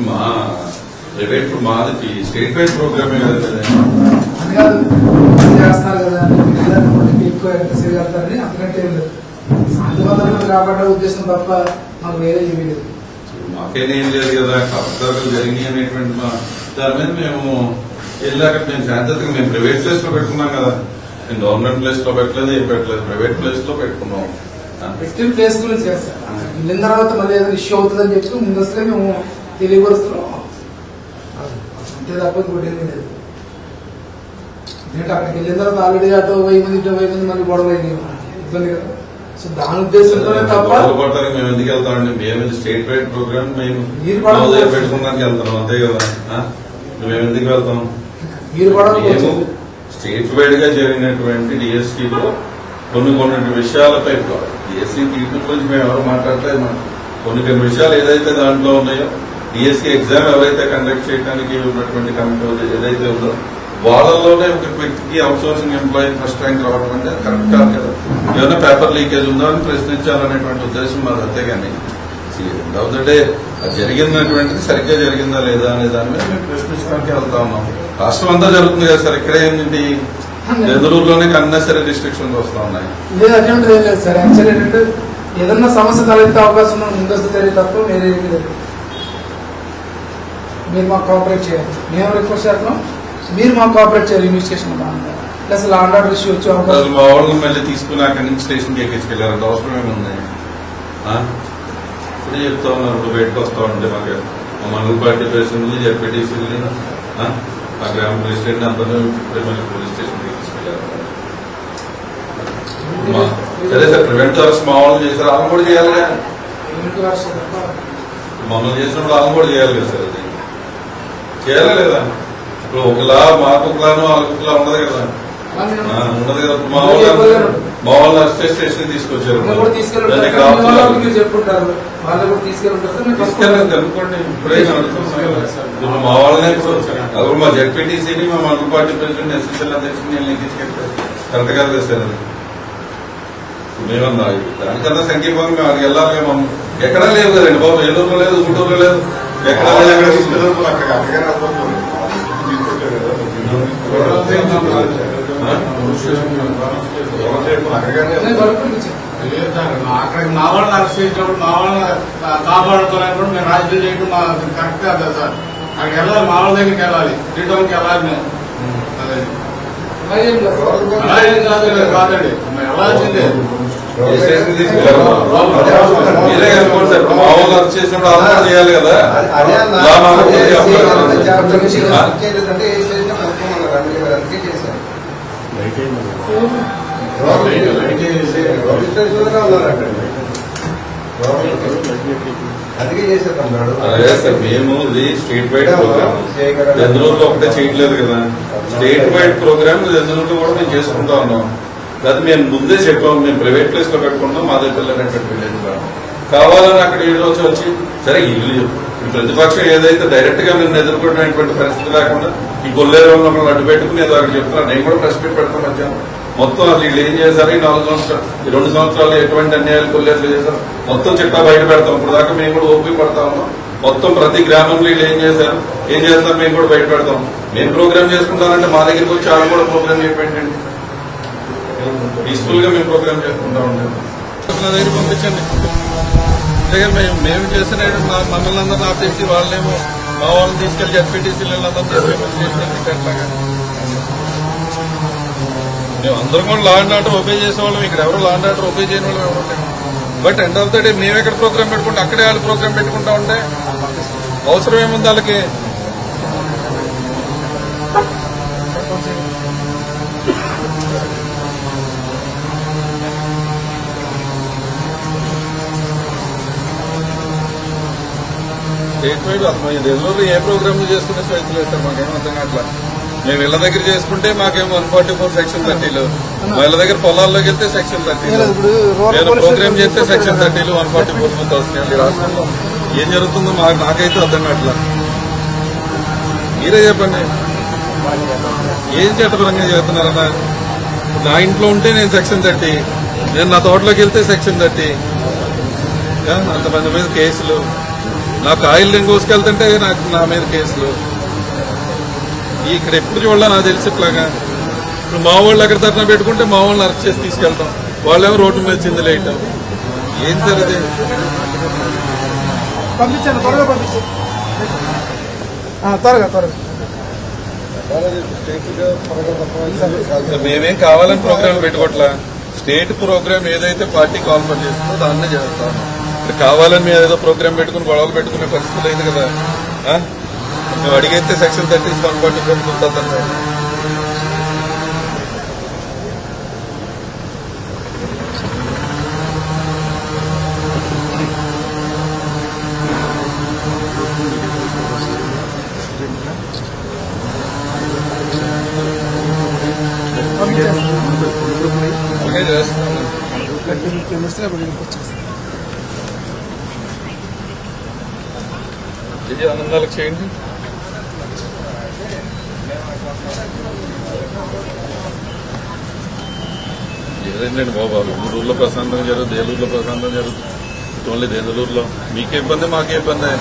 మా ప్రైవేట్ మాది state wide ప్రోగ్రామే కదా చేస్తున్నారు కదా ఎక్కువ చేయగలుగుతారని అంతకంటే అందువల్ల కాబట్టి ఉద్దేశం తప్ప మాకు వేరే ఏమీ లేదు. మాకేనేం లేదు కదా కబ్జాలు జరిగినాయి అనేటువంటి దాని మీద మేము వెళ్ళాక మేము శాంతతగా మేము ప్రైవేట్ ప్లేస్ లో పెట్టుకున్నాం కదా. నేను గవర్నమెంట్ ప్లేస్ లో పెట్టలేదు ఏం పెట్టలేదు, ప్రైవేట్ ప్లేస్ లో పెట్టుకున్నాం. పెట్టిన ప్లేస్ గురించి కదా సార్, వెళ్ళిన తర్వాత మళ్ళీ ఏదైనా ఇష్యూ అవుతుందని చెప్పి ముందస్తుగా మేము తెలియపరుస్తున్నాం అంతే తప్ప ఇంకోటి ఏమీ లేదు. ఎందుకంటే అక్కడికి వెళ్ళిన తర్వాత ఆల్రెడీ అటు 1000 మంది 20 మంది మళ్ళీ గొడవ ఇబ్బంది కదా. సో దాని ఉద్దేశంతోనే తప్ప పడతారు. మేము ఎందుకు వెళ్తామండి, మేము స్టేట్ వైడ్ ప్రోగ్రామ్ మేము పెట్టుకోవడానికి వెళ్తాం అంతే కదా. మేము ఎందుకు వెళ్తాం, మేము స్టేట్ వైడ్ గా జరిగినటువంటి డిఎస్సీలో కొన్ని విషయాలపై డిఎస్సీ తీర్పు గురించి మేము ఎవరు మాట్లాడలేదు. కొన్ని విషయాలు ఏదైతే దాంట్లో ఉన్నాయో డిఎస్సీ ఎగ్జామ్ ఎవరైతే కండక్ట్ చేయడానికి ఉన్నటువంటి కమిటీ ఏదైతే ఉందో వాళ్ళలోనే ఒక వ్యక్తికి out sourcing employee first rank రావడం అంటే కరెక్ట్ కాదు కదా. ఏమైనా పేపర్ లీకేజ్ ఉందో అని ప్రశ్నించాలనేటువంటి ఉద్దేశం మాది. అంతేగాని ఎండ్ ఆఫ్ ద డే అది జరిగినటువంటిది సరిగ్గా జరిగిందా లేదా అనే దాని మీద మేము ప్రశ్నించడానికి వెళ్తా ఉన్నాం. రాష్ట్రం అంతా జరుగుతుంది కదా సార్, ఇక్కడ ఏంటంటే ఎదురులోనే అన్నెసరీ రిస్ట్రిక్షన్స్ వస్తా ఉన్నాయి. లేదు సార్, యాక్చువల్ ఏంటంటే ఏదన్నా సమస్య తలెత్తే అవకాశం ఉన్న ముందస్తు చర్య తప్ప వేరే ఏమీ లేదు. మీరు మాకు కోఆపరేట్ చేయాలి, మేము రిక్వెస్ట్ చేస్తున్నాం. మీరు మాకు కోఆపరేట్ చేయాలి investigation plus law and order issue వచ్చే అవకాశం. మా వాళ్ళు మళ్ళీ తీసుకుని అక్కడి నుంచి స్టేషన్కి ఎక్కించుకెళ్ళారంటే అవసరం ఏముంది. ఇప్పుడే చెప్తా ఉన్నారు, ఇప్పుడు బయటకు వస్తా ఉంటే మాకు మా మండల పార్టీ ప్రెసిడెంట్ని జెడ్పీటీసీని ఆ గ్రామ ప్రెసిడెంట్ అందరూ మళ్ళీ పోలీస్ స్టేషన్కి ఎక్కించుకెళ్ళారు. సరే సార్, ప్రివెంట్ అరెస్ట్ మా వాళ్ళు చేశారు, వాళ్ళని కూడా చేయాలి కదా. మమ్మల్ని చేసినప్పుడు వాళ్ళని కూడా చేయాలి కదా సార్. అది చేయాలా లేదా? ఇప్పుడు ఒకలా మాకు ఒకలాను వాళ్ళకి ఒకలా ఉండదు కదా, ఉండదు కదా. మా వాళ్ళు అరెస్ట్ స్టేషన్ తీసుకొచ్చారు, తీసుకెళ్ళండి అనుకోండి. ఇప్పుడే ఇప్పుడు మా వాళ్ళనే అప్పుడు మా జెడ్పీటీసీని మా మండల పార్టీ ప్రెసిడెంట్ ఎస్ఎస్ఎల్ అధ్యక్షుని తీసుకెళ్తారు. కరెక్ట్ కాదు సార్. అది మేమన్నా దానికన్నా సంఖ్యపరంగా అది వెళ్ళాలి. మేము ఎక్కడా లేవు కదండి బాబు, ఏలూరులో లేదు, గుంటూరులో లేదు, ఎక్కడా లేదు. అక్కడ మా వాళ్ళని అరెస్ట్ చేసినప్పుడు మా వాళ్ళని కాపాడుకోవాలన్నప్పుడు మేము రాజకీయం చేయడం మా కరెక్ట్ కాదు సార్. అక్కడికి వెళ్ళాలి, మా వాళ్ళ దగ్గరికి వెళ్ళాలి, రిటర్న్కి వెళ్ళాలి. మేము కాదండి, మేము వెళ్ళాల్సిందే. మీరే అనుకోండి సార్, మా వాళ్ళు అరెస్ట్ చేసినప్పుడు అలా చేయాలి కదా. అదే సార్, మేము ఇది స్టేట్ వైడ్ ప్రోగ్రామ్ చంద్రూరులో ఒకటే చేయట్లేదు కదా. స్టేట్ వైడ్ ప్రోగ్రామ్ చంద్రూరులో కూడా మేము చేసుకుంటా ఉన్నాం. అది మేము ముందే చెప్పాము, మేము ప్రైవేట్ ప్లేస్ లో పెట్టుకుంటాం, మా దగ్గర విలేజ్ లో కావాలని అక్కడ ఈ రోజు వచ్చి సరే ఇల్లు ప్రతిపక్షం ఏదైతే డైరెక్ట్ గా మేము ఎదుర్కొనేటువంటి పరిస్థితి లేకుండా ఈ కొల్లేరు మమ్మల్ని అడ్డు పెట్టుకుని ఏదో అక్కడ చెప్తున్నారు. నేను కూడా ప్రెస్ మీట్ పెడతాను మధ్యాహ్నం. మొత్తం అది వీళ్ళు ఏం చేశారు ఈ 4 సంవత్సరాలు, ఈ 2 సంవత్సరాలు ఎటువంటి అన్యాయాలు కొల్లేరులు చేశారు మొత్తం చిట్టా బయట పెడతాం. ఇప్పుడు దాకా మేము కూడా ఓపిక పడతా ఉన్నాం. మొత్తం ప్రతి గ్రామంలో వీళ్ళు ఏం చేశారు, ఏం చేస్తారు మేము కూడా బయట పెడతాం. మేము ప్రోగ్రామ్ చేసుకుంటానంటే మా దగ్గరికి వచ్చి వాళ్ళు కూడా ప్రోగ్రామ్ చేయకండి. పీస్ఫుల్ గా మేము ప్రోగ్రామ్ చేసుకుంటా ఉంటాం. నా దగ్గర పంపించండి. మేము చేసిన మమ్మల్ని అందరినీ ఆపేసి వాళ్ళేమో మా వాళ్ళని తీసుకెళ్లి జెడ్పీటీసీలు అందరం తీసుకెళ్ళి మేము అందరం కూడా లా అండ్ ఆర్డర్ ఒబే చేసేవాళ్ళం. ఇక్కడ ఎవరు లా అండ్ ఆర్డర్ ఒబే చేయని వాళ్ళు ఎవరు ఉంటాయి. But end of the day మేము ఎక్కడ ప్రోగ్రామ్ పెట్టుకుంటే అక్కడే వాళ్ళు ప్రోగ్రామ్ పెట్టుకుంటా ఉంటే అవసరం ఏముంది వాళ్ళకి. స్టేట్ వైడ్ రెగ్యులర్ ఏ ప్రోగ్రామ్ చేసుకునే స్వేచ్ఛ లేదు సార్. మాకేమో అర్థం కావట్లా. మేము ఇళ్ల దగ్గర చేసుకుంటే మాకేమో 144 సెక్షన్ 30లు, వాళ్ళ దగ్గర పొలాల్లోకి వెళ్తే సెక్షన్ 30లు, నేను ప్రోగ్రామ్ చేస్తే సెక్షన్ 30లు 144 వస్తున్నాయి. రాష్ట్రంలో ఏం జరుగుతుందో నాకైతే అర్థం కావట్లా. మీరే చెప్పండి, ఏం చట్టపరంగా చేస్తున్నారన్నా? నా ఇంట్లో ఉంటే నేను సెక్షన్ 30, నేను నా తోటలోకి వెళ్తే సెక్షన్ 30. అంతమంది మీద కేసులు, నాకు ఆయిల్ నేను కోసుకెళ్తుంటే నా మీద కేసులు. ఇక్కడ ఎప్పుడు చూడాలి నాకు తెలిసి ఇట్లాగా. ఇప్పుడు మా వాళ్ళు అక్కడ ధర్నా పెట్టుకుంటే మా వాళ్ళని అరెస్ట్ చేసి తీసుకెళ్తాం, వాళ్ళేమో రోడ్డు మీద చిందులేయటం. ఏం జరగదు. పంపించాను, త్వరగా పంపించాను. త్వరగా మేమేం కావాలని ప్రోగ్రాం పెట్టుకోవట్లా. స్టేట్ ప్రోగ్రామ్ ఏదైతే పార్టీ కాన్ఫర్ చేస్తుందో దాన్నే చేస్తాం. ఇక్కడ కావాలని మేము ఏదో ప్రోగ్రాం పెట్టుకుని గొడవలు పెట్టుకునే పరిస్థితి లేదు కదా. మేము అడిగైతే సెక్షన్ 30 144 ఉంటుందండి. ఓకే చేస్తున్నాను. ఆనందాలకు చేయండి. ఏదైందండి బాబా, ఊళ్ళో ప్రశాంతంగా జరుగుతుంది, ఏలూరులో ప్రశాంతంగా జరుగుతుంది. ఓన్లీ దేదలూరులో మీకే ఇబ్బంది, మాకే ఇబ్బంది.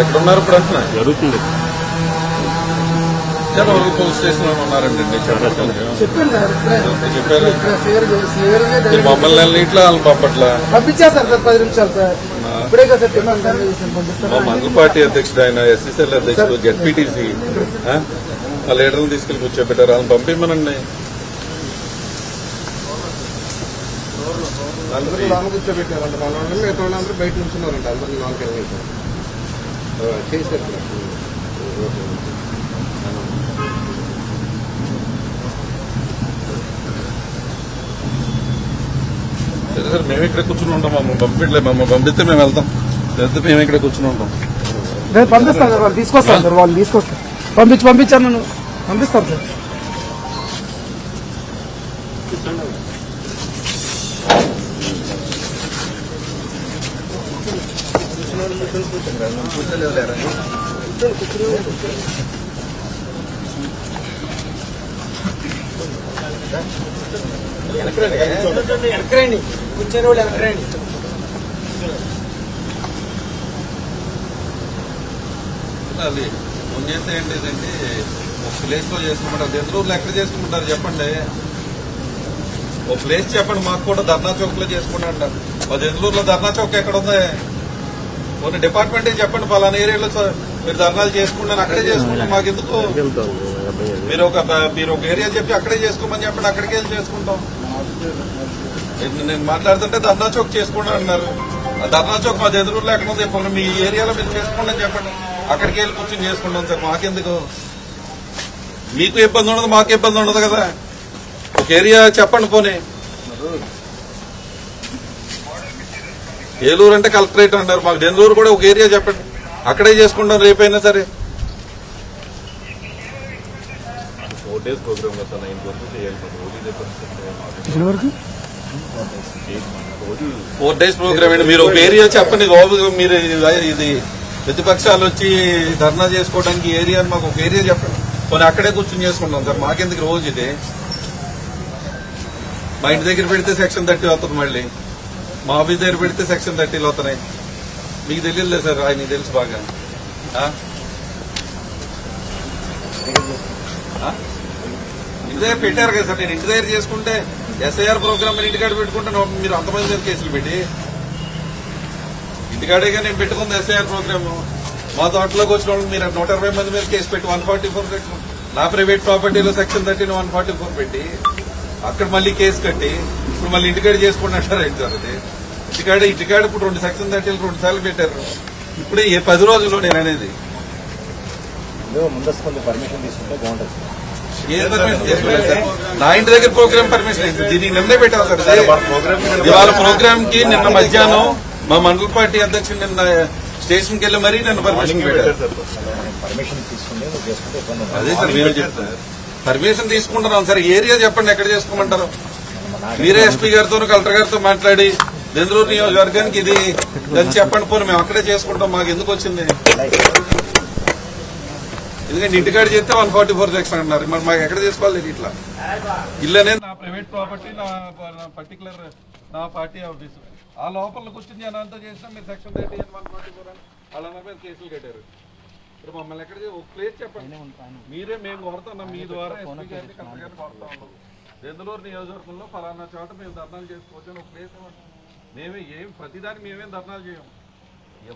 ఎక్కడున్నారు ఇప్పుడు అంటున్నా జరుగుతుంది. పోలీస్ స్టేషన్ లో ఉన్నారండి. చెప్పారు సార్ మమ్మల్ని ఇట్లా వాళ్ళని పంపట్లా. పంపించా సార్ 10 నిమిషాలు సార్. ఇప్పుడే కదా సార్ మా మండల పార్టీ అధ్యక్షుడు ఆయన, ఎస్సీసీఎల్ అధ్యక్షుడు, జెడ్పీటీసీ ఆ లీడర్లు తీసుకెళ్లి కూర్చోబెట్టారు. వాళ్ళని పంపిమ్మనండి. అందరూ లోన కూర్చోబెట్టారంట. మన వాళ్ళు మిగతా వాళ్ళందరూ బయట నుంచున్నారంట. అందరూ లోనకి వెళ్ళారు చేశారు. సరే సార్, మేము ఇక్కడ కూర్చుని ఉంటాం. మమ్మల్ని పంపించలేదు. మమ్మల్ని పంపిస్తే మేము వెళ్తాం, లేకపోతే మేము ఇక్కడ కూర్చుని ఉంటాం. నేను పంపిస్తాను సార్, వాళ్ళు తీసుకొస్తాను సార్, వాళ్ళు తీసుకొస్తాను. పంపించాను నన్ను పంపిస్తాను సార్. వెనకరండి, కూర్చొని వాళ్ళు వెనకరండి. అది ఫోన్ చేస్తే ఏంటిదంటే ఒక ప్లేస్ లో చేసుకుంటారు. దెందులూరులో ఎక్కడ చేసుకుంటారు చెప్పండి? ఒక ప్లేస్ చెప్పండి మాకు కూడా. ధర్నా చౌక్ లో చేసుకుంటా అంటారు. దెందులూరులో ధర్నా చౌక్ ఎక్కడ ఉంది? కొన్ని డిపార్ట్మెంట్ చెప్పండి, పలానా ఏరియాలో మీరు ధర్నాలు చేసుకుంటాను, అక్కడే చేసుకుంటాం. మాకు ఎందుకు? మీరు ఒక ఏరియా చెప్పి అక్కడే చేసుకోమని చెప్పండి, అక్కడికి వెళ్ళి చేసుకుంటాం. నేను మాట్లాడుతుంటే ధర్నా చౌక్ చేసుకుంటా అన్నారు. ఆ ధర్నా చౌక్ మా ఎదురులో ఎక్కడ ఉంది? మీ ఏరియాలో మీరు చేసుకోండి చెప్పండి, అక్కడికి వెళ్ళి కూర్చొని చేసుకుంటాం సార్. మాకెందుకు? మీకు ఇబ్బంది ఉండదు, మాకు ఇబ్బంది ఉండదు కదా. ఒక ఏరియా చెప్పండి. పోనీ ఏలూరు అంటే కలెక్టరేట్ అంటారు, మాకు దెందులూరు కూడా ఒక ఏరియా చెప్పండి, అక్కడే చేసుకుంటాం రేపైనా సరే. 4 days ప్రోగ్రామ్ కదా, 9 వరకు చేయాలి. 4 days ప్రోగ్రామ్ అండి. మీరు ఒక ఏరియా చెప్పండి. మీరు ఇది ప్రతిపక్షాలు వచ్చి ధర్నా చేసుకోవడానికి ఏరియా, మాకు ఒక ఏరియా చెప్పండి, కొన్ని అక్కడే కూర్చొని చేసుకుంటాం సార్. మాకెందుకు రోజు ఇది? మా ఇంటి దగ్గర పెడితే సెక్షన్ 30 వస్తుంది, మళ్ళీ మా ఆఫీస్ దగ్గర పెడితే సెక్షన్ 30 వస్తున్నాయి. మీకు తెలియదులే సార్, ఆయనకి తెలుసు బాగా. ఇంటి దగ్గర పెట్టారు కదా సార్. నేను ఇంటి దగ్గర చేసుకుంటే ఎస్ఐఆర్ ప్రోగ్రామ్ మీరు ఇంటికాడ పెట్టుకుంటే మీరు అంతమంది దగ్గర కేసులు పెట్టి ఇంటికాడేగా నేను పెట్టుకుంది ఎస్ఐఆర్ ప్రోగ్రామ్. మా తోటలోకి వచ్చిన వాళ్ళు మీరు 120 మంది మీద కేసు పెట్టి 144 సెక్షన్, నా ప్రైవేట్ ప్రాపర్టీలో సెక్షన్ 30 144 పెట్టి అక్కడ మళ్ళీ కేసు కట్టి ఇప్పుడు మళ్ళీ ఇంటికాడ చేసుకుంటూ అంటారు ఏంటి సార్? అది ఇంటికాడ ఇప్పుడు 2 సెక్షన్ 30 2 సార్లు పెట్టారు. ఇప్పుడే 10 రోజుల్లో నేను అనేది ముందస్తు పర్మిషన్ తీసుకుంటే బాగుంటుంది. ఏం పర్మిషన్ చేసుకోలేదు సార్. నా ఇంటి దగ్గర ప్రోగ్రామ్ పర్మిషన్ అయింది. దీనికి నిన్నే పెట్టాను సార్. ఇవాళ ప్రోగ్రామ్ కి నిన్న మధ్యాహ్నం మా మండల పార్టీ అధ్యక్షుడు నిన్న స్టేషన్కి వెళ్ళి మరీ నన్ను పర్మిషన్ పెట్టారు. పర్మిషన్ తీసుకుంటే నువ్వు చేసుకుంటే ఇబ్బంది ఉండదు. అదే సార్ మేము చెప్తాను, పర్మిషన్ తీసుకుంటున్నాం సార్. ఏరియా చెప్పండి ఎక్కడ చేసుకోమంటారు. మీరే ఎస్పీ గారితో కలెక్టర్ గారితో మాట్లాడి దెందులూరు నియోజకవర్గానికి ఇది అని చెప్పండి, పోనీ మేము అక్కడే చేసుకుంటాం. మాకు ఎందుకు వచ్చింది? ఎందుకంటే ఇంటికాడ చేస్తే 144 సెక్షన్ అన్నారు. మరి మాకు ఎక్కడ చేసుకోవాలి? ఇట్లా ఇల్లు అనేది నా ప్రైవేట్ ప్రాపర్టీ, నా పర్టికులర్ నా పార్టీ ఆఫీసు. ఆ లోపల కూర్చొని నేను అంతా చేసినా మీరు సెక్షన్ 30 144 అని వాళ్ళ మీద కేసులు కట్టారు. ఇప్పుడు మమ్మల్ని ఎక్కడ ఒక ప్లేస్ చెప్పండి. మీరే మేము కోరుతున్నాం మీ ద్వారా ఎస్పీ గారిని కలెక్టర్ గారిని కోరుతా ఉన్నాం. దెందులూరు నియోజకవర్గంలో ఫలానా చోట మేము ధర్నాలు చేసుకోవచ్చు అని ఒక ప్లేస్ ఇవ్వండి. మేమే ప్రతిదానికి మేమేం ధర్నాలు చేయం.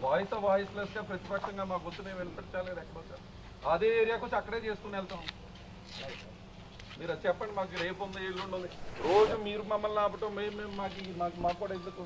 వాయిస్ వాయిస్లెస్ గా ప్రతిపక్షంగా మా గొంతు మేము వినిపించాలి. ఎక్కడ అదే ఏరియాకి వచ్చి అక్కడే చేసుకుని వెళ్తాం. మీరు అది చెప్పండి. మాకు రేపు ఉంది, ఎల్లుండి ఉంది. రోజు మీరు మమ్మల్ని ఆపటం మేము మాకు కూడా ఎందుకు?